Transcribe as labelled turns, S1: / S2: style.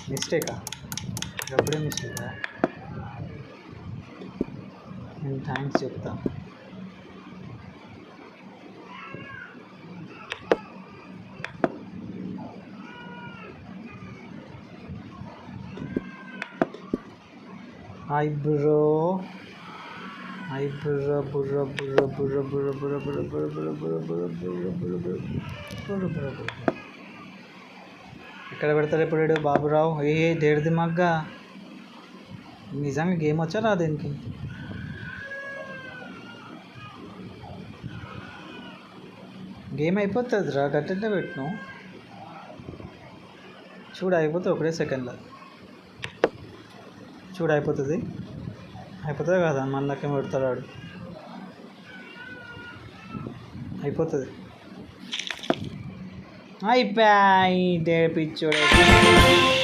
S1: మిస్టేకా? అప్పుడే మిస్టేకా? నేను థ్యాంక్స్ చెప్తా. హాయ్ బ్రో, హాయ్ బుర్ర బుర్ర బుర్ర బుర్ర బుర్ర బుర్ర బుర్ర బుర్ర బుర్ర బుర్ర బుర్ర బుర్ర బుర్ర బుర్ర బుర్ర బుర్ర. ఎక్కడ పెడతారు ఇప్పుడు బాబురావు? దేర్ దిమాగ్గా నిజంగా గేమ్ వచ్చా రా దీనికి? గేమ్ అయిపోతుంది రా, గట్టినే పెట్టినావు చూడు, అయిపోతుంది ఒకటే సెకండ్లో. చూడు అయిపోతుంది, అయిపోతుంది కదా, మన లెక్క పెడతాడు వాడు. అయిపోతుంది, అయిపోయి పిచ్చోడు.